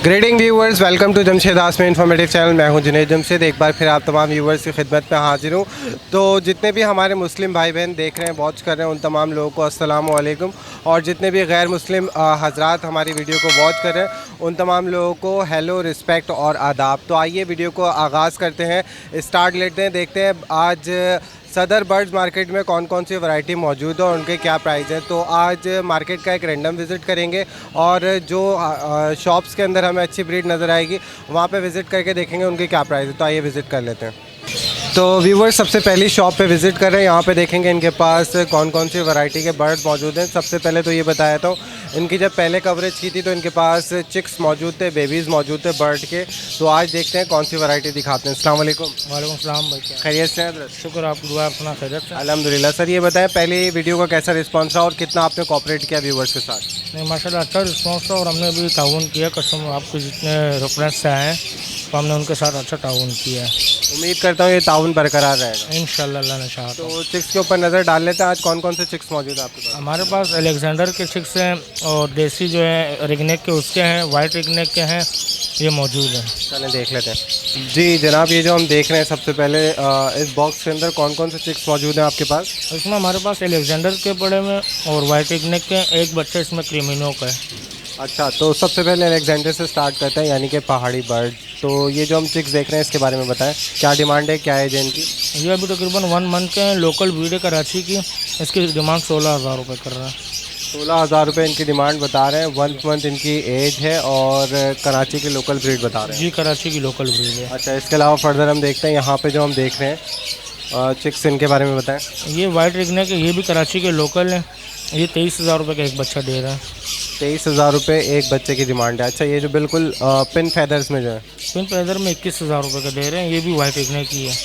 Grading viewers, welcome to Jamshed Asmi informative channel. मैं हूं जुनैद जमशेद। एक बार फिर आप तमाम व्यूवर्स की खिदमत में हाजिर हूं। तो जितने भी हमारे मुस्लिम भाई बहन देख रहे हैं, वॉच कर रहे हैं, उन तमाम लोगों को अस्सलाम वालेकुम। और जितने भी गैर मुस्लिम हजरात हमारी वीडियो को वॉच कर रहे हैं, उन तमाम लोगों को हेलो, रिस्पेक्ट और आदाब। तो आइए वीडियो को आगाज़ करते हैं, स्टार्ट लेते हैं। देखते हैं आज सदर बर्ड्स मार्केट में कौन कौन सी वैरायटी मौजूद है और उनके क्या प्राइस है। तो आज मार्केट का एक रैंडम विज़िट करेंगे और जो शॉप्स के अंदर हमें अच्छी ब्रीड नज़र आएगी वहाँ पे विज़िट करके देखेंगे उनके क्या प्राइस है। तो आइए विज़िट कर लेते हैं। तो व्यूवर्स, सबसे पहली शॉप पे विज़िट कर रहे हैं। यहाँ पे देखेंगे इनके पास कौन कौन सी वैरायटी के बर्ड मौजूद हैं। सबसे पहले तो ये बताया था, इनकी जब पहले कवरेज की थी तो इनके पास चिक्स मौजूद थे, बेबीज़ मौजूद थे बर्ड के। तो आज देखते हैं कौन सी वैरायटी दिखाते हैं। अस्सलाम वालेकुम। वालेकुम सलाम भाई, क्या खैरियत से हैं? शुक्र, आप दुआ अपना खैरियत से। अल्हम्दुलिल्लाह। सर ये बताएं, पहले वीडियो का कैसा रिस्पांस रहा और कितना आपने कोऑपरेट किया व्यूवर्स के साथ? नहीं, माशाल्लाह अच्छा रिस्पॉन्स था और हमने भी ताउन किया। कस्टमर आपके जितने रेफरेंस से आए हैं तो हमने उनके साथ अच्छा ताउन किया है। उम्मीद करता हूँ ये ताउन बरकरार रहेगा इंशाल्लाह, अल्लाह ने चाहा तो। तो चिक्स के ऊपर नज़र डाल लेते हैं। आज कौन कौन से चिक्स मौजूद है आपके पास? हमारे पास अलेक्जेंडर के चिक्स हैं और देसी जो है रिगनेक के उसके हैं, वाइट रिगनेक के हैं, ये मौजूद हैं। चलें देख लेते हैं। जी जनाब, ये जो हम देख रहे हैं सबसे पहले इस बॉक्स के अंदर कौन कौन से चिक्स मौजूद हैं आपके पास? इसमें हमारे पास अलेक्जेंडर के बड़े में और वाइट रिगनेक के एक बच्चा इसमें क्रीमिनो का है। अच्छा, तो सबसे पहले अलेक्जेंडर से स्टार्ट करते हैं, यानी कि पहाड़ी बर्ड। तो ये जो हम चिक्स देख रहे हैं इसके बारे में बताएं, क्या डिमांड है, क्या एज है इनकी? ये अभी तकरीबन 1 मंथ के हैं, लोकल ब्रीड है कराची की। इसकी डिमांड 16,000 रुपये कर रहा है। 16,000 रुपये इनकी डिमांड बता रहे हैं। 1 मंथ इनकी एज है और कराची की लोकल ब्रीड बता रहे हैं। जी, कराची की लोकल ब्रीड है। अच्छा, इसके अलावा फर्दर हम देखते हैं यहाँ पे जो हम देख रहे हैं चिक्स, इनके बारे में बताएं। ये वाइट रिगनेक के, ये भी कराची के लोकल हैं। ये 23,000 रुपये का एक बच्चा दे रहा है। 23,000 रुपये एक बच्चे की डिमांड है। अच्छा, ये जो बिल्कुल पिन फैदर्स में जो है, पिन पैदर में 21,000 रुपये का दे रहे हैं। ये भी वाइट रिगनेक की है।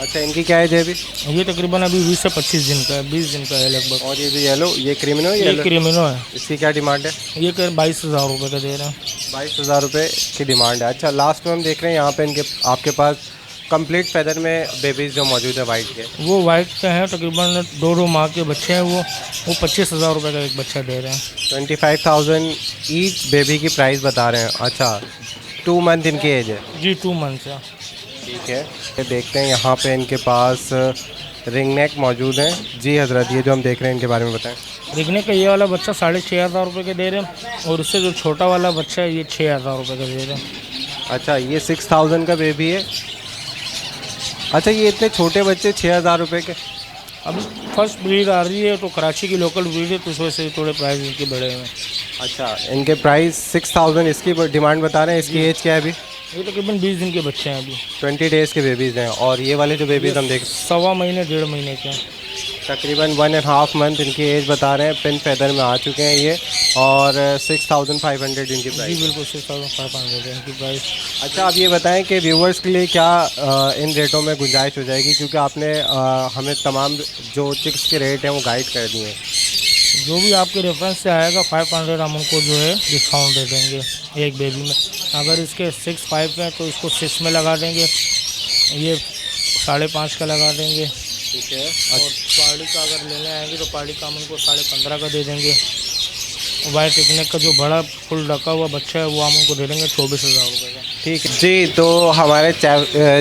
अच्छा, इनकी क्या एज है अभी? ये तकरीबन अभी 20 से 25 दिन का है, 20 दिन का है लगभग। और ये जो येलो, ये क्रीमिनो ये क्रीमिनो है। इसकी क्या डिमांड है? ये 22,000 रुपये का दे रहे हैं। 22,000 रुपये की डिमांड है। अच्छा, लास्ट में हम देख रहे हैं यहाँ पे इनके आपके पास कंप्लीट फेदर में बेबीज़ जो मौजूद है वाइट के, वो वाइट के हैं, तकरीबन 2 माह के बच्चे हैं। वो 25,000 रुपये का एक बच्चा दे रहे हैं। 25,000 ईच बेबी की प्राइस बता रहे हैं। अच्छा, 2 मंथ इनकी एज है। जी, 2 मंथ है। ठीक है, ये देखते हैं यहाँ पे इनके पास रिंग नेक मौजूद हैं। जी हज़रत, ये जो हम देख रहे हैं इनके बारे में बताएं। रिगनेक का ये वाला बच्चा 6,500 रुपये के दे रहे हैं और उससे जो छोटा वाला बच्चा है ये 6,000 रुपये का दे रहे हैं। अच्छा, ये 6,000 का बेबी है। अच्छा, ये इतने छोटे बच्चे 6,000 रुपये के? अभी फर्स्ट ब्रीड आ रही है तो कराची की लोकल ब्रीड है, तो इस वजह से थोड़े प्राइस इनके बढ़े हुए हैं। अच्छा, इनके प्राइस 6,000 इसकी डिमांड बता रहे हैं। इसकी एज क्या है अभी? ये तकरीबन 20 दिन के बच्चे हैं, अभी 20 डेज़ के बेबीज़ हैं। और ये वाले जो बेबीज़ हम देख, 1.25 महीने 1.5 महीने के हैं। तकरीबन 1.5 मंथ इनकी एज बता रहे हैं। पिन फेदर में आ चुके हैं ये। और 6,500 इनकी जी प्राइस। बिल्कुल, 6,500 है इनकी प्राइस। अच्छा, अब ये बताएं कि व्यूवर्स के लिए क्या इन रेटों में गुंजाइश हो जाएगी, क्योंकि आपने हमें तमाम जो चिक्स के रेट हैं वो गाइड कर दिए हैं। जो भी आपके रेफरेंस से आएगा 500 हम उनको जो है डिस्काउंट दे देंगे एक बेबी में। अगर इसके 6.5 हैं तो इसको 6 में लगा देंगे, ये 5.5 का लगा देंगे। ठीक है। और पार्टी का अगर लेने आएंगे तो पार्टी का हम उनको 15.5 का दे देंगे। वाइट रिगनेक का जो बड़ा फुल ढका हुआ बच्चा है वो हम उनको दे देंगे 24,000 रुपये का। ठीक है जी। तो हमारे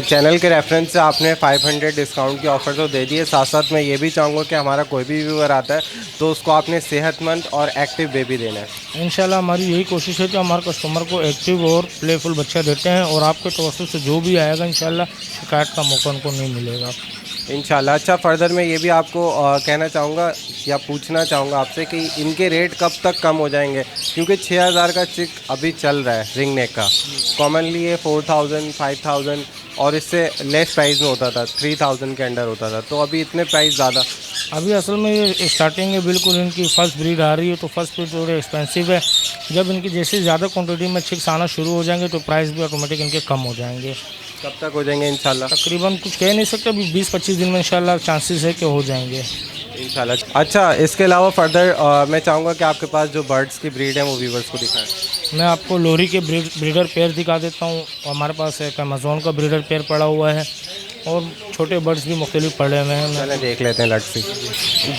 चैनल के रेफरेंस से आपने 500 डिस्काउंट की ऑफ़र तो दे दी है। साथ साथ मैं ये भी चाहूँगा कि हमारा कोई भी व्यूअर आता है तो उसको आपने सेहतमंद और एक्टिव बेबी देना है। इंशाल्लाह हमारी यही कोशिश है कि हमारे कस्टमर को एक्टिव और प्लेफुल बच्चा देते हैं और आपके तवज्जो से जो भी आएगा इंशाल्लाह शिकायत का मौका उनको नहीं मिलेगा इंशाल्लाह। अच्छा, फर्दर मैं ये भी आपको कहना चाहूँगा या पूछना चाहूँगा आपसे कि इनके रेट कब तक कम हो जाएंगे, क्योंकि 6,000 का चिक अभी चल रहा है रिंग नेक का। कॉमनली ये 4,000 5,000 और इससे लेस प्राइस में होता था, 3,000 के अंडर होता था। तो अभी इतने प्राइस ज़्यादा? अभी असल में ये स्टार्टिंग है, बिल्कुल इनकी फर्स्ट ब्रीड आ रही है तो फर्स्ट ब्रीड थोड़े एक्सपेंसिव है। जब इनकी जैसे ज़्यादा क्वांटिटी में चिक्स आना शुरू हो जाएंगे तो प्राइस भी ऑटोमेटिक इनके कम हो जाएंगे। कब तक हो जाएंगे इंशाल्लाह? तकरीबन कुछ कह नहीं सकते, अभी 20-25 दिन में इंशाल्लाह चांसेस है कि हो जाएंगे इंशाल्लाह। अच्छा, इसके अलावा फर्दर मैं चाहूँगा कि आपके पास जो बर्ड्स की ब्रीड है वो व्यूवर्स को दिखाएं। मैं आपको लोरी के ब्रीडर पेयर दिखा देता हूँ। हमारे पास एक अमेज़ॉन का ब्रीडर पेयर पड़ा हुआ है और छोटे बर्ड्स भी मुख्तलिफ पड़े हुए हैं। चलें देख लेते हैं लटसी।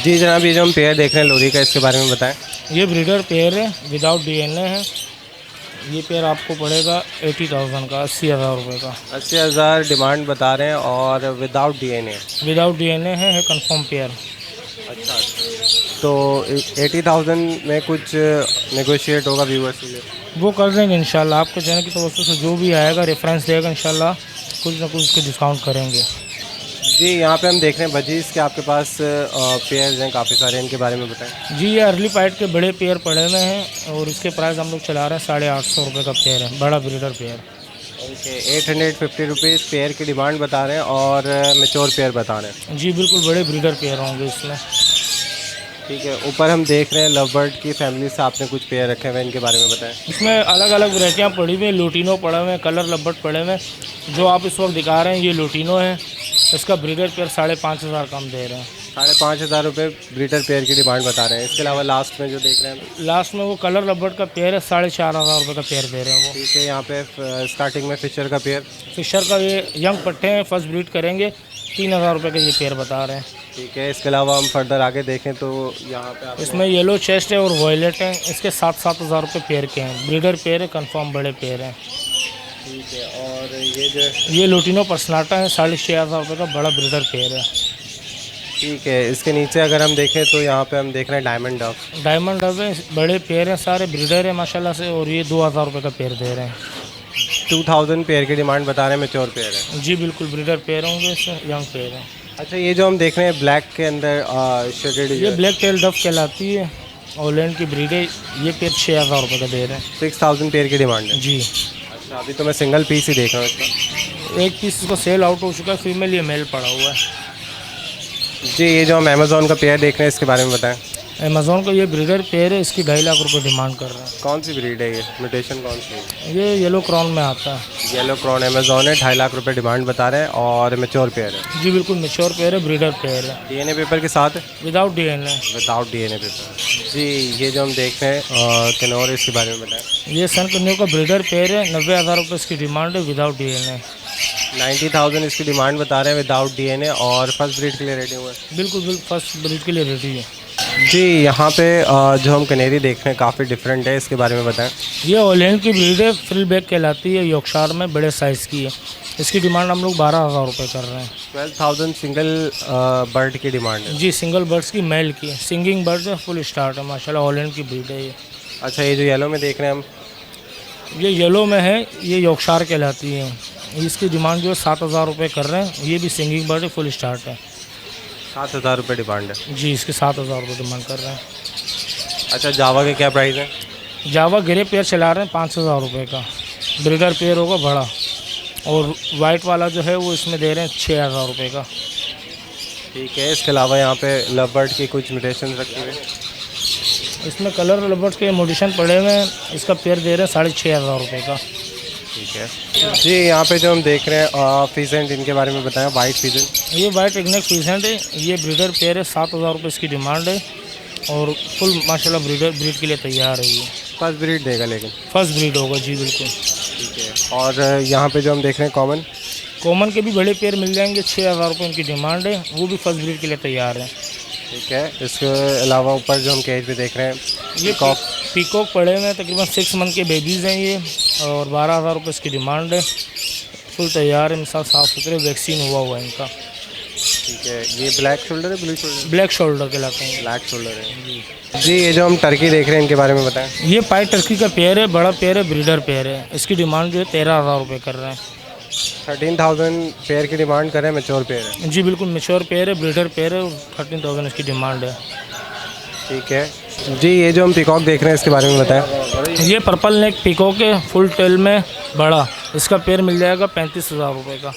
जी जनाब, ये जो हम पेयर देख रहे हैं लोरी का, इसके बारे में बताएं। ये ब्रीडर पेयर है, विदाउट DNA है ये पेयर आपको पड़ेगा 80,000 का, 80,000 रुपये का। 80,000 डिमांड बता रहे हैं और विदाउट DNA। विदाउट DNA है कंफर्म पेयर। अच्छा, तो 80,000 में कुछ नेगोशिएट होगा व्यूअर्स के लिए? वो कर देंगे इंशाल्लाह, आपके चैनल की तरफ से जो भी आएगा रेफरेंस देगा इंशाल्लाह कुछ ना कुछ उसके डिस्काउंट करेंगे। जी, यहाँ पे हम देख रहे हैं बजीज़ के आपके पास पेयर्स हैं काफ़ी सारे, इनके बारे में बताएं। जी, ये अर्ली पाइट के बड़े पेयर पड़े हुए हैं और इसके प्राइस हम लोग चला रहे हैं 850 रुपये का पेयर है, बड़ा breeder pair. Okay, 850 rupees pair की डिमांड बता रहे हैं और मेच्योर पेयर बता रहे हैं। जी बिल्कुल, बड़े ब्रीडर पेयर होंगे इसमें। ठीक है, ऊपर हम देख रहे हैं लव बर्ड की फैमिली से आपने कुछ पेयर रखे हुए हैं, इनके बारे में बताएं। इसमें अलग अलग वैरायटियाँ पड़ी हुई हैं, लूटिनो पड़े हुए हैं, कलर लव पड़े हुए हैं। जो आप इस वक्त दिखा रहे हैं ये लूटिनो है, इसका ब्रीडर पेयर 5,500 कम दे रहे हैं। 5,500 रुपये ब्रीडर पेयर की डिमांड बता रहे हैं। इसके अलावा लास्ट में जो देख रहे हैं, लास्ट में वो कलर लबर्ड का पेयर है, 4,500 रुपये का पेयर दे रहे हैं वो। ठीक है, यहाँ पे स्टार्टिंग में फिशर का पेयर, फिशर का ये यंग पट्टे हैं, फर्स्ट ब्रीड करेंगे, 3,000 रुपये का ये पेयर बता रहे हैं। ठीक है, इसके अलावा हम फर्दर आगे देखें तो यहाँ पे आपको इसमें येलो चेस्ट है और वॉयलेट है, इसके 7,000 रुपये पेयर के हैं, ब्रीडर पेयर है, कंफर्म बड़े पेयर हैं। ठीक है, और ये जो ये लूटिनो पर्सनाटा है, 6,500 रुपये का बड़ा ब्रीडर पेयर है। ठीक है, इसके नीचे अगर हम देखें तो यहाँ पे हम देख रहे हैं डायमंड डव। डायमंड डब है, बड़े पेयर हैं, सारे ब्रीडर है माशाल्लाह से, और ये 2,000 रुपये का पेयर दे रहे हैं। 2,000 पेयर की डिमांड बता रहे हैं, मेच्योर पेयर है। जी बिल्कुल, ब्रीडर पेयर होंगे, इसमें यंग पेयर है। अच्छा, ये जो हम देख रहे हैं ब्लैक के अंदर शेडेड, ये ब्लैक टेल डव कहलाती है, ऑलैंड की ब्रीड है, ये पेयर 6,000 रुपये का दे रहे हैं। 6,000 पेयर की डिमांड है। जी, अच्छा, अभी तो मैं सिंगल पीस ही देख रहा हूँ इसका। एक पीस इसको सेल आउट हो चुका है, फीमेल ये मेल पड़ा हुआ है। जी, ये जो हम अमेज़ॉन का पेयर देख रहे हैं इसके बारे में बताएं। अमेज़ॉन का ये ब्रीडर पेयर है, इसकी 2.5 लाख रुपए डिमांड कर रहे हैं। कौन सी ब्रीड है ये, म्यूटेशन कौन सी है? ये येलो क्राउन में आता है। येलो क्रॉन अमेज़ॉन है, 2.5 लाख रुपए डिमांड बता रहे हैं और मेच्योर पेयर है। जी बिल्कुल, मेच्योर पेयर है, ब्रीडर पेयर है, DNA पेपर के साथ है? Without DNA। Without DNA paper. जी, ये जो हम देख रहे हैं किन्नौर, इसके बारे में बताएं। ये सन कन्यू का ब्रीडर पेयर है, 90,000 रुपये इसकी डिमांड है, विदाउट DNA। 90,000 इसकी डिमांड बता रहे हैं विदाउट DNA, और फर्स्ट ब्रीड के लिए रेडी हुए हैं। बिल्कुल बिल्कुल, फर्स्ट ब्रीड के लिए रेडी है। जी, यहाँ पे जो हम कनेरी देख रहे हैं काफ़ी डिफरेंट है, इसके बारे में बताएं। ये ऑलैंड की ब्रीड है, फ्रिल बैक कहलाती है, यॉर्कशायर में बड़े साइज़ की है। इसकी डिमांड हम लोग 12,000 रुपये कर रहे हैं। 12,000 सिंगल बर्ड की डिमांड है। जी, सिंगल बर्ड्स की मेल की है, सिंगिंग बर्ड्स है, फुल स्टार्ट है माशाल्लाह, ऑलैंड की ब्रीड है ये। अच्छा, ये जो येलो में देख रहे हैं हम, ये येलो में है, ये यॉर्कशायर कहलाती है। इसकी डिमांड जो है 7,000 रुपये कर रहे हैं। ये भी सिंगिंग बर्ड है, फुल स्टार्ट है। 7,000 रुपये डिमांड है। जी, इसके 7,000 रुपये डिमांड कर रहे हैं। अच्छा, जावा के क्या प्राइस है? जावा ग्रे पेयर चला रहे हैं 5,000 रुपये का, ब्रीडर पेयर होगा बड़ा, और वाइट वाला जो है वो इसमें दे रहे हैं 6,000 रुपये का। ठीक है, इसके अलावा यहाँ पे लव बर्ड की कुछ म्यूटेशन रखी हुई है। इसमें कलर लबर्स के मोडिशन पड़े हुए हैं, इसका पेयर दे रहे हैं 6,500 रुपये का। ठीक है जी, यहाँ पे जो हम देख रहे हैं फीजेंट, इनके बारे में बताएं। वाइट फीजेंट, ये वाइट इग्नेट फीजेंट है, ये ब्रीडर पेयर है, 7,000 रुपये इसकी डिमांड है, और फुल माशाल्लाह ब्रीड के लिए तैयार है। ये फर्स्ट ब्रीड देगा लेकिन? फर्स्ट ब्रीड होगा जी बिल्कुल। ठीक है, और यहाँ पे जो हम देख रहे हैं कॉमन के भी बड़े पेयर मिल जाएंगे, 6,000 रुपये इनकी डिमांड है, वो भी फर्स्ट ब्रीड के लिए तैयार है। ठीक है, इसके अलावा ऊपर जो हम केज पे देख रहे हैं, ये पीकॉक पड़े हुए हैं, तकरीबन 6 मंथ के बेबीज़ हैं ये, और 12,000 रुपये इसकी डिमांड है, फुल तैयार है, मिसाल साफ़ सुथरे, वैक्सीन हुआ है इनका। ठीक है, ये ब्लैक शोल्डर है, ब्लू शोल्डर? ब्लैक शोल्डर कहलाते हैं। ब्लैक शोल्डर है जी। ये जो हम टर्की देख रहे हैं, इनके बारे में बताएं। ये पाइट टर्की का पेयर है, बड़ा पेयर है, ब्रीडर पेयर है, इसकी डिमांड जो है 13,000 रुपये कर रहे हैं। 13,000 पेयर की डिमांड करें, मेच्योर पेयर है? जी बिल्कुल, मेच्योर पेयर है, ब्रीडर पेयर है, और 13,000 इसकी डिमांड है। ठीक है जी, ये जो हम पीकॉक देख रहे हैं, इसके बारे में बताएं। ये पर्पल नेक पीकॉक है, फुल टेल में बड़ा, इसका पेयर मिल जाएगा 35,000 रुपये का।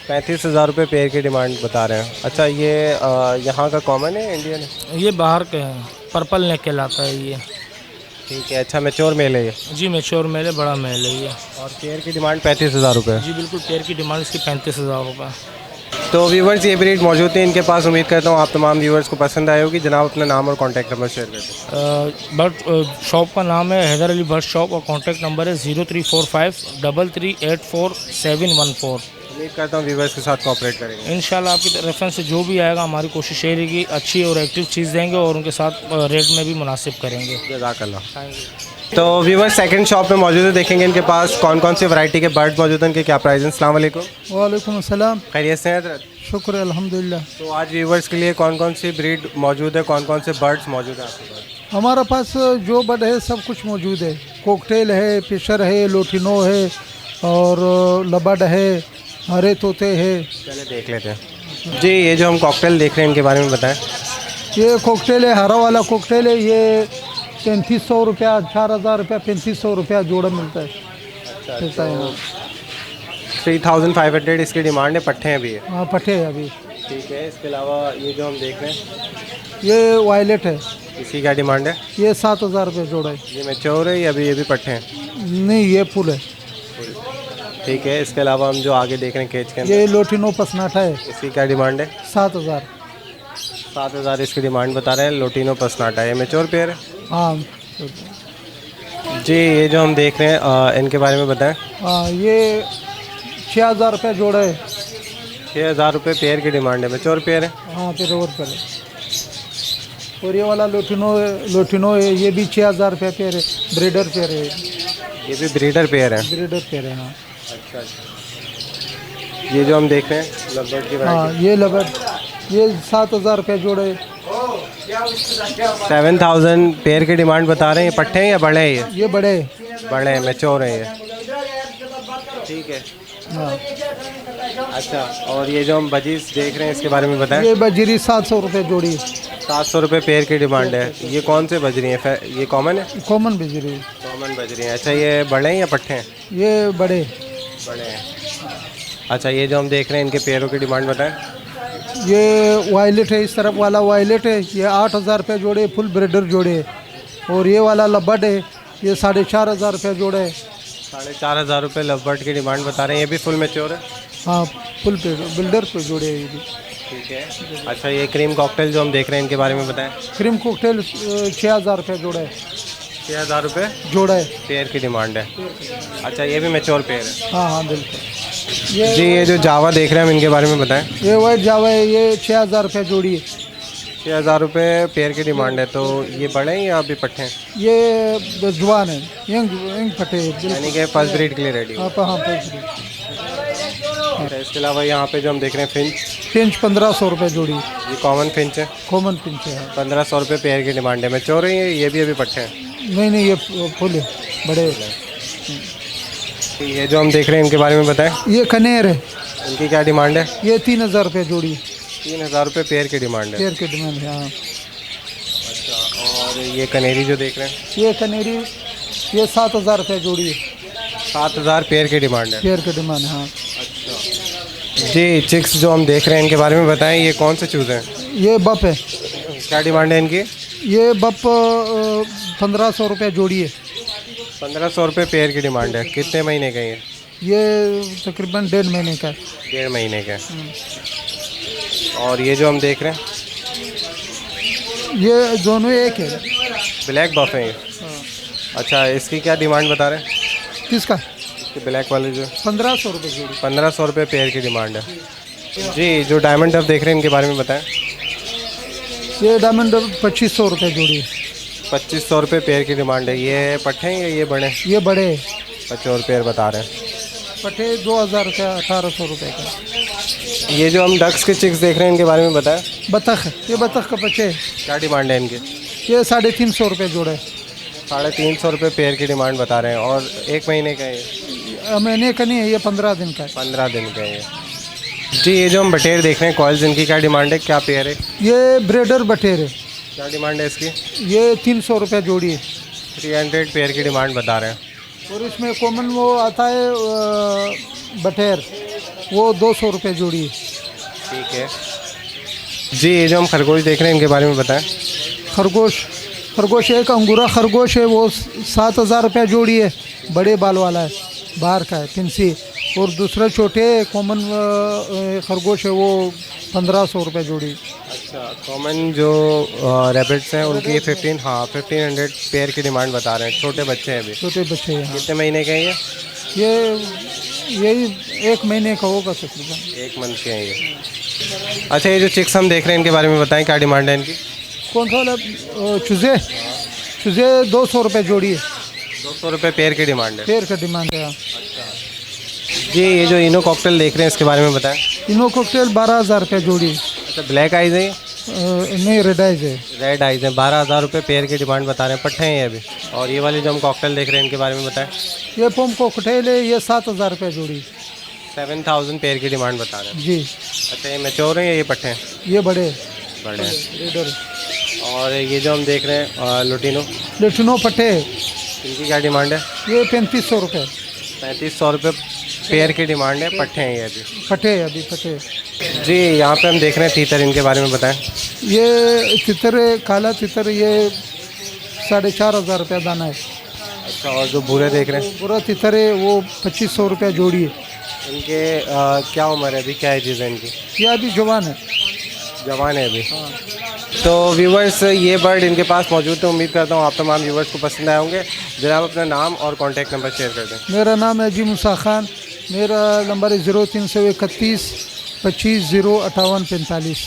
35,000 रुपये पेयर की डिमांड बता रहे हैं। अच्छा, ये यहाँ का कॉमन है, इंडियन है? ये बाहर के हैं, पर्पल नेक कहलाता है ये। ठीक है, अच्छा मेच्योर मेल है ये? जी मेच्योर मेल है, बड़ा मेल है ये। और पेयर की डिमांड 35,000 रुपये? जी बिल्कुल, पेयर की डिमांड इसकी 35,000 रुपये। तो व्यूवर्स, ये ब्रीड मौजूद थी इनके पास। उम्मीद करता हूँ आप तमाम व्यूवर्स को पसंद आए होगी। जनाब अपना नाम और कॉन्टैक्ट नंबर शेयर कर दें। बट शॉप का नाम है हैदर अली बर्ड शॉप, और कॉन्टैक्ट नंबर है 0345 3384 714। उम्मीद करता हूँ व्यूवर्स के साथ कोऑपरेट करेंगे। इंशाल्लाह आपकी रेफरेंस से जो भी आएगा हमारी कोशिश यही रहेगी अच्छी और एक्टिव चीज़ देंगे और उनके साथ रेट में भी मुनासिब करेंगे। जज़ाकल्लाह। तो व्यूवर्स सेकंड शॉप में मौजूद है, देखेंगे इनके पास कौन कौन सी वैरायटी के बर्ड मौजूद हैं, इनके क्या प्राइस हैं। अस्सलाम वालेकुम। वालेकुम अस्सलाम। खैरियत से हैं हज़रत? शुक्र अल्हम्दुलिल्लाह। तो आज व्यूवर्स के लिए कौन कौन सी ब्रीड मौजूद है, कौन कौन से बर्ड्स मौजूद हैं आपके पास? हमारे पास जो बर्ड है सब कुछ मौजूद है। कोकटेल है, फिशर है, लोटिनो है और लबड है, हरे तोते है। चले देख लेते हैं जी। ये जो हम कॉकटेल देख रहे हैं इनके बारे में बताएं। ये कोकटेल है, हरा वाला कोकटेल है। ये 3500 रुपया, 4000 रुपया, 3500 रुपया जोड़ा मिलता है। मिलता है हाँ। 3500 इसकी डिमांड है। पट्टे हैं अभी ये? हाँ पट्टे है अभी। ठीक है। इसके अलावा ये जो हम देख रहे हैं ये वायलेट है, इसकी क्या डिमांड है? ये 7000 रुपये जोड़ा है। ये मैच्योर है या अभी ये भी पट्टे हैं? नहीं ये फुल है। ठीक है। इसके अलावा हम जो आगे देख रहे हैं केज के अंदर, ये लोटिनो पसनाटा है, इसकी क्या डिमांड है? 7000। 7000 इसकी डिमांड बता रहे हैं। लोटिनो पसनाटा है, मैच्योर पेयर है हाँ जी। ये जो हम देख रहे हैं इनके बारे में बताएं। हाँ ये 6000 रुपये जोड़ा है। 6000 रुपये पेयर की डिमांड है, मैच्योर पेयर है। हाँ फिर और पर और ये वाला लोटिनो है, ये भी 6000 रुपये पेयर है। ब्रीडर पेयर है, ये भी ब्रीडर पेयर है। ब्रीडर पेयर है हाँ। अच्छा। ये जो हम देख रहे हैं लवबर्ड की हाँ वैरायटी, ये लबड, ये 7000 रुपये जोड़ा है। 7000 पेयर की डिमांड बता रहे हैं। ये पट्टे हैं या बड़े हैं? ये बड़े बड़े हैं, मैच्योर हैं ये। ठीक है। हाँ। अच्छा। और ये जो हम बजीज देख रहे हैं इसके बारे में बताएं। ये बजरी 700 रुपये जोड़ी है। 700 रुपये पेयर की डिमांड है। ये कौन से बजरी हैं? ये कॉमन है? कॉमन बजरी है। कॉमन बजरी हैं। अच्छा। ये बड़े हैं या पट्टे हैं? ये बड़े बड़े हैं। अच्छा। ये जो हम देख रहे हैं इनके पेयरों की डिमांड बताएं। ये वायलेट है, इस तरफ वाला वायलेट है, ये 8000 रुपये जोड़े, फुल ब्रीडर जोड़े है। और ये वाला लबड है, ये 4500 रुपये जोड़े है। 4500 रुपये लवबर्ड की डिमांड बता रहे हैं। ये भी फुल मैच्योर है? हाँ फुल पे बिल्डर पे जोड़े है ये भी। ठीक है। अच्छा। ये क्रीम कॉकटेल जो हम देख रहे हैं इनके बारे में बताएं। क्रीम कोकटेल 6000 रुपये जोड़ा है। 6000 रुपये जोड़ा है। पेयर की डिमांड है। अच्छा। ये भी मैच्योर पेयर है? हाँ हाँ बिल्कुल। जी। ये जो जावा देख रहे हैं हम इनके बारे में बताएं। ये वाइट जावा है, ये 6000 रुपये जोड़ी है। 6000 रुपये पेयर की डिमांड है। तो ये बड़े हैं या अभी पट्टे हैं? ये जवान है, यंग फटे है। यानी कि फर्स्ट ब्रीड के लिए रेडी है। हाँ अच्छा। इसके अलावा यहाँ पे जो हम देख रहे हैं फिंच, फिंच 1500 रुपये जोड़ी। ये कॉमन फिंच है। कॉमन फिंच है। 1500 रुपये पेयर की डिमांड है। मैच्योर है ये भी अभी पट्टे हैं? नहीं ये फुल है, बड़े। ये जो हम देख रहे हैं इनके बारे में बताएं। ये कनेर है, इनकी क्या डिमांड है? ये 3000 रुपये जोड़ी है। 3000 रुपये पेयर की डिमांड है। पेयर की डिमांड है हाँ। अच्छा। और ये कनेरी जो देख रहे हैं, ये कनेरी, ये 7000 रुपये जोड़ी है। 7000 पेयर की डिमांड है। पेयर की डिमांड हाँ। जी। चिक्स जो हम देख रहे हैं इनके बारे में बताएं। ये कौन से चूज़ हैं? ये बप है, क्या डिमांड है इनकी? ये बप 1500 रुपये जोड़ी है। 1500 रुपये पेयर की डिमांड है। कितने महीने का है ये तकरीबन 1.5 महीने का है। 1.5 महीने का। और ये जो हम देख रहे हैं ये दोनों एक है। ब्लैक बफ है ये? अच्छा। इसकी क्या डिमांड बता रहे हैं? किसका? इसके ब्लैक वाले जो 1500 रुपये जोड़ी। 1500 रुपये पेयर की डिमांड है। जी। जो डायमंड डफ देख रहे हैं इनके बारे में बताएं। ये डायमंड 2500 रुपये जोड़ी है। 2500 रुपये पेयर की डिमांड है। ये पट्टे हैं या ये बड़े? ये बड़े है, 25 पेयर बता रहे हैं। पट्टे 2000 का, 1800 रुपये का। ये जो हम डक्स के चिक्स देख रहे हैं इनके बारे में बताएं। बतख है, ये बतख का बच्चे है। क्या डिमांड है इनकी? ये 350 रुपये जोड़ा है। 350 रुपये पेयर की डिमांड बता रहे हैं। और 1 महीने का है ये? महीने का नहीं है, ये 15 दिन का है। 15 दिन का है ये। जी। ये जो हम बटेर देख रहे हैं कॉइल्स, इनकी क्या डिमांड है? क्या पेयर है? ये ब्रेडर बटेर है, क्या डिमांड है इसकी? ये 300 रुपये जोड़ी है। 300 पेयर की डिमांड बता रहे हैं। और इसमें कॉमन वो आता है बटेर, वो 200 रुपये जोड़ी है। ठीक है। जी। ये जो हम खरगोश देख रहे हैं इनके बारे में बताएं। खरगोश एक अंगूरा खरगोश है, वो 7000 रुपये जोड़ी है। बड़े बाल वाला है, बाहर का है, पिंसी। और दूसरा छोटे कॉमन खरगोश है, वो 1500 रुपये जोड़ी। अच्छा। कॉमन जो रैबिट्स हैं उनकी 1500 पेयर की डिमांड बता रहे हैं। छोटे बच्चे हैं अभी? छोटे बच्चे हैं। कितने महीने के हैं ये? ये यही 1 महीने का होगा तकरीबन। 1 मंथ के हैं ये। अच्छा, ये जो चिक्स हम देख रहे हैं इनके बारे में बताएं, क्या डिमांड है इनकी? कौन सा वाला? चूजे 200 रुपये जोड़ी है, 200 रुपये पेयर की डिमांड है। पेड़ का डिमांड है। जी, ये जो इनो कॉकटेल देख रहे हैं इसके बारे में बताएं। इनो कॉकटेल 12,000 रुपये जोड़ी है। अच्छा, ब्लैक आइज है ये? नहीं, रेड आइज है। रेड आइज हैं, 12,000 रुपये पेयर की डिमांड बता रहे हैं। पट्टे हैं ये अभी। और ये वाले जो हम कॉकटेल देख रहे हैं इनके बारे में बताएं। ये पोम कॉकटेल है, ये 7,000 रुपये जोड़ी। 7,000 पेयर की डिमांड बता रहे हैं। जी, अच्छा, ये मैच्योर हैं या ये पट्टे हैं? ये बड़े बड़े हैं। लीडर और ये जो हम देख रहे हैं लुटिनो, लेटनो पट्टे, इनकी क्या डिमांड है? ये 3500 रुपये 3500 रुपये पेयर की डिमांड है। पट्टे हैं ये अभी। पट्टे, अभी पट्टे। जी, यहाँ पे हम देख रहे हैं तीतर, इनके बारे में बताएं। ये तितर, काला तितर, ये 4,500 रुपये दाना है। अच्छा, और जो भूरे देख रहे हैं बुरा तितर है, वो 2500 रुपये जोड़ी है। इनके क्या उम्र है अभी, क्या एजेस है इनकी? ये अभी जवान है। जवान है अभी। तो व्यूवर्स, ये बर्ड इनके पास मौजूद है। उम्मीद करता हूँ आप तमाम व्यूवर्स को पसंद आए होंगे। जनाब अपना नाम और कॉन्टैक्ट नंबर शेयर कर दें। मेरा नाम है जी मूसा खान, मेरा नंबर है 0331 25 058 45।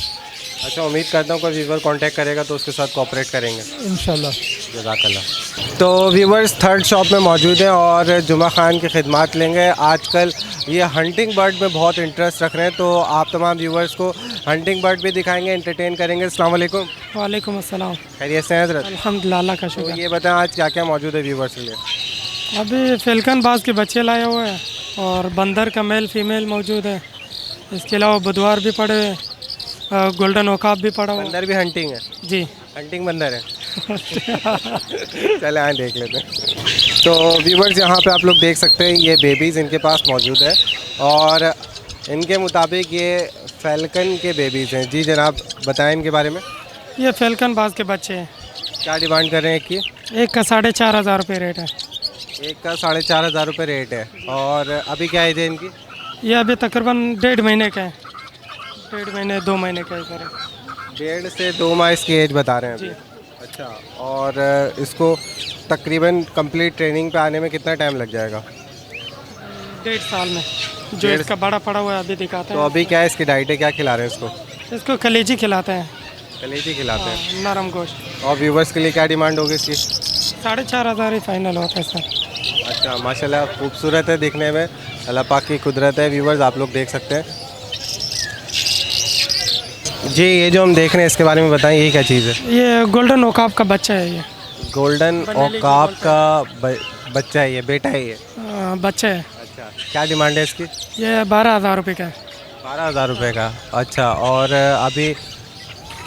अच्छा, उम्मीद करता हूँ कोई व्यूवर कांटेक्ट करेगा तो उसके साथ कोऑपरेट करेंगे इंशाल्लाह। जज़ाकल्लाह। तो व्यूवर्स, थर्ड शॉप में मौजूद हैं और जुमा खान की खिदमत लेंगे। आजकल ये हंटिंग बर्ड में बहुत इंटरेस्ट रख रहे हैं, तो आप तमाम व्यूवर्स को हंटिंग बर्ड भी दिखाएंगे, एंटरटेन करेंगे। अस्सलाम वालेकुम। वालेकुम अस्सलाम। खैरियत से हैं हज़रत? अल्हम्दुलिल्लाह, अल्लाह का तो शुक्र। ये बताएं आज क्या क्या मौजूद है व्यूवर्स के लिए? अभी फेल्कन बाज के बच्चे लाए हुए हैं और बंदर का मेल फीमेल मौजूद है। इसके अलावा बुधवार भी पड़े हुए हैं, गोल्डन ओकाब भी पड़ा हुआ है। बंदर भी हंटिंग है? जी। हंटिंग बंदर है। चले आए देख लेते हैं। तो व्यूवर्स, यहाँ पे आप लोग देख सकते हैं ये बेबीज़ इनके पास मौजूद है और इनके मुताबिक ये फैल्कन के बेबीज़ हैं। जी जनाब, बताएं इनके बारे में। ये फेल्कन बाज के बच्चे हैं। क्या डिमांड कर रहे हैं एक की? एक का 4,500 रुपये रेट है। एक का 4,500 रुपये रेट है। और अभी क्या एज है इनकी? ये अभी तकरीबन 1.5 महीने का है। 1.5 महीने 2 महीने का इधर है। 1.5 से 2 माह इसकी एज बता रहे हैं अभी। अच्छा, और इसको तकरीबन कंप्लीट ट्रेनिंग पे आने में कितना टाइम लग जाएगा? 1.5 साल में। जो इसका बड़ा पड़ा हुआ है अभी दिखाते तो हैं। अभी क्या है इसकी डाइट है, क्या खिला रहे हैं इसको? इसको कलेजी खिलाते हैं, कलेजी खिलाते हैं। नरम गोश्त। और व्यूवर्स के लिए क्या डिमांड होगी इसकी? 4,500 ही फाइनल होता है सर। अच्छा, माशाल्लाह खूबसूरत है दिखने में। अल्लाह पाक की कुदरत है। व्यूवर्स, आप लोग देख सकते हैं। जी, ये जो हम देख रहे हैं इसके बारे में बताएं, ये क्या चीज़ है? ये गोल्डन ओकाब का बच्चा है। ये गोल्डन ओकाब का बच्चा है, ये बेटा है ये? बच्चा है। अच्छा, क्या डिमांड है इसकी? ये 12,000 रुपये का है। 12,000 रुपये का। अच्छा, और अभी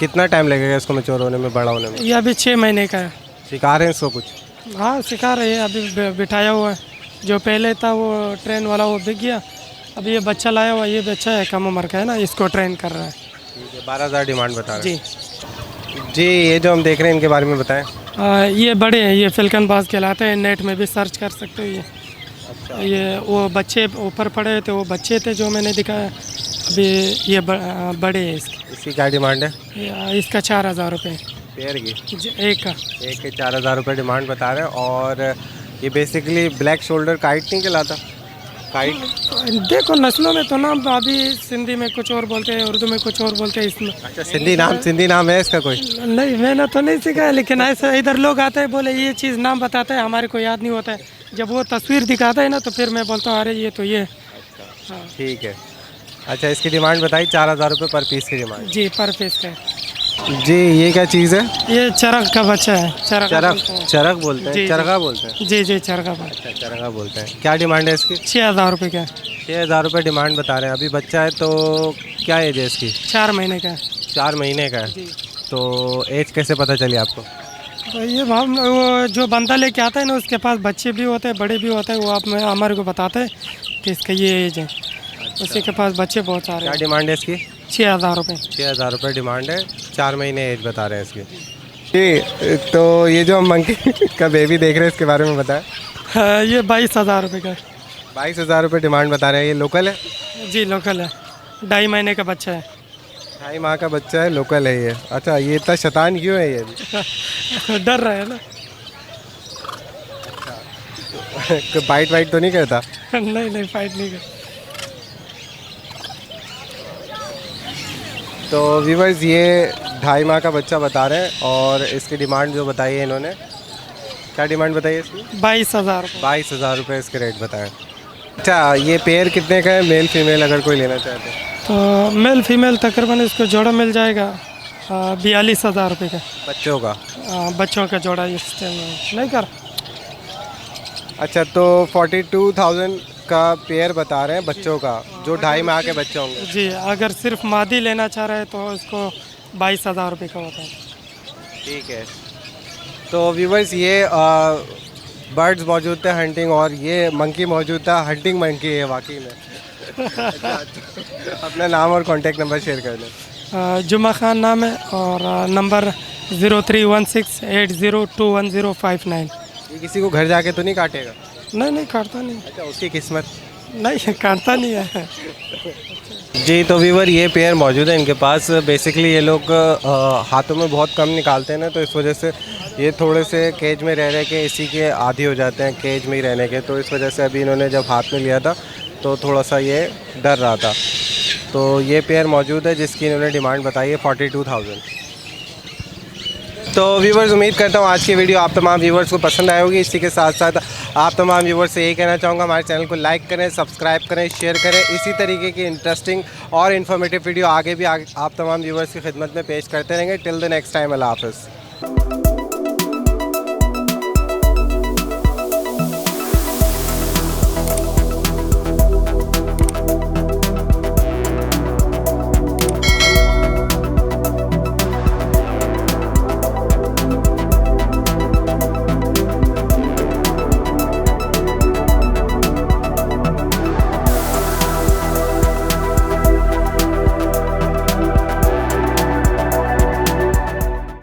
कितना टाइम लगेगा इसको मैच्योर होने में, बड़ा होने में? ये अभी 6 महीने का है। सिखा रहे हैं इसको कुछ? हाँ, सिखा रहे हैं। अभी बिठाया हुआ है। जो पहले था वो ट्रेन वाला, वो बिक गया। अभी ये बच्चा लाया हुआ, ये बच्चा है कम उम्र का है ना, इसको ट्रेन कर रहा है। 12,000 डिमांड बता रहे जी। हैं। जी, ये जो हम देख रहे हैं इनके बारे में बताएं। ये बड़े हैं, ये फेल्कन बाज कहलाते हैं। नेट में भी सर्च कर सकते हो। ये अच्छा, ये वो बच्चे ऊपर पड़े थे, वो बच्चे थे जो मैंने दिखाया। अभी ये बड़े हैं इसके। इसकी क्या डिमांड है? इसका 4,000 रुपये पेयर की? एक का। एक के 4,000 रुपये डिमांड बता रहे हैं। और ये बेसिकली ब्लैक शोल्डर काइट नहीं कहलाता? काइट देखो नस्लों में तो नाम अभी सिंधी में कुछ और बोलते हैं, उर्दू में कुछ और बोलते हैं इसमें। अच्छा, सिंधी नाम है इसका कोई? नहीं, मैंने तो नहीं सीखा है, लेकिन ऐसा इधर लोग आते हैं, बोले ये चीज़ नाम बताते हैं, हमारे को याद नहीं होता है। जब वो तस्वीर दिखाता है ना तो फिर मैं बोलता हूँ अरे ये तो ये। हाँ, ठीक है। अच्छा, इसकी डिमांड बताई 4,000 रुपये पर पीस की डिमांड? जी, पर पीस का। जी, ये क्या चीज़ है? ये चरक का बच्चा है। चरक बोलते हैं? जी, चरखा बोलते हैं? जी, चरका। अच्छा, चरखा बोलते हैं। क्या डिमांड है इसकी? 6,000 रुपये का। 6,000 रुपये डिमांड बता रहे हैं। अभी बच्चा है तो क्या एज है इसकी? 4 महीने का। 4 महीने का है। जी। तो एज कैसे पता चली आपको? तो ये वो जो बंदा लेके आता है ना, उसके पास बच्चे भी होते हैं, बड़े भी होते हैं। वो आप में हमारे को बताते हैं कि इसका ये एज है। उसी के पास बच्चे बहुत सारे क्या हैं। डिमांड है इसकी? 6,000 रुपये। 6,000 रुपये डिमांड है। 4 महीने एज बता रहे हैं इसकी। जी, तो ये जो हम मंकी का बेबी देख रहे हैं इसके बारे में बताएं। ये 22,000 रुपये का। 22,000 रुपये डिमांड बता रहे हैं। ये लोकल है? जी, लोकल है। 2.5 महीने का बच्चा है। 2.5 माह का बच्चा है, लोकल है ये। अच्छा, ये इतना शैतान क्यों है ये अभी? डर रहा है ना। बाइट वाइट तो नहीं करता? नहीं फाइट नहीं कर। तो व्यूवर्स ये 2.5 माह का बच्चा बता रहे हैं और इसकी डिमांड जो बताई है इन्होंने, क्या डिमांड बताई है इसकी? 22,000। 22,000 रुपये इसके रेट बताएं। अच्छा ये पेयर कितने का है, मेल फीमेल अगर कोई लेना चाहते हैं? तो मेल फीमेल तकरीबन इसको जोड़ा मिल जाएगा 42,000 रुपये का। बच्चों का? बच्चों का जोड़ा इस टाइम नहीं कर। अच्छा तो 42,000 का पेयर बता रहे हैं बच्चों का, जो 2.5 माह के बच्चे होंगे। जी अगर सिर्फ मादी लेना चाह रहे हैं तो इसको 22,000 रुपये का होता है। ठीक है। तो व्यूवर्स ये बर्ड्स मौजूद थे हंटिंग, और ये मंकी मौजूद था, हंटिंग मंकी है वाकई में। अच्छा, अपना नाम और कॉन्टेक्ट नंबर शेयर कर दें। जुमा खान नाम है और नंबर 0316802105 ये किसी को घर जाके तो नहीं काटेगा? नहीं काटता नहीं। अच्छा उसकी किस्मत। नहीं काटता नहीं है। जी तो व्यूवर ये पेयर मौजूद है इनके पास। बेसिकली ये लोग हाथों में बहुत कम निकालते हैं ना, तो इस वजह से ये थोड़े से केज में रह के इसी के आदी हो जाते हैं, केज में ही रहने के। तो इस वजह से अभी इन्होंने जब हाथ में लिया था तो थोड़ा सा ये डर रहा था। तो ये पेयर मौजूद है जिसकी इन्होंने डिमांड बताई है 42,000। तो व्यूवर्स उम्मीद करता हूँ आज की वीडियो आप तमाम व्यूवर्स को पसंद आई होगी। इसी के साथ साथ आप तमाम व्यूवर्स से यही कहना चाहूँगा, हमारे चैनल को लाइक करें, सब्सक्राइब करें, शेयर करें। इसी तरीके की इंटरेस्टिंग और इन्फॉर्मेटिव वीडियो आगे भी आप तमाम व्यूवर्स की खिदमत में पेश करते रहेंगे। टिल द नेक्स्ट टाइम, अल्लाह हाफ़िज़।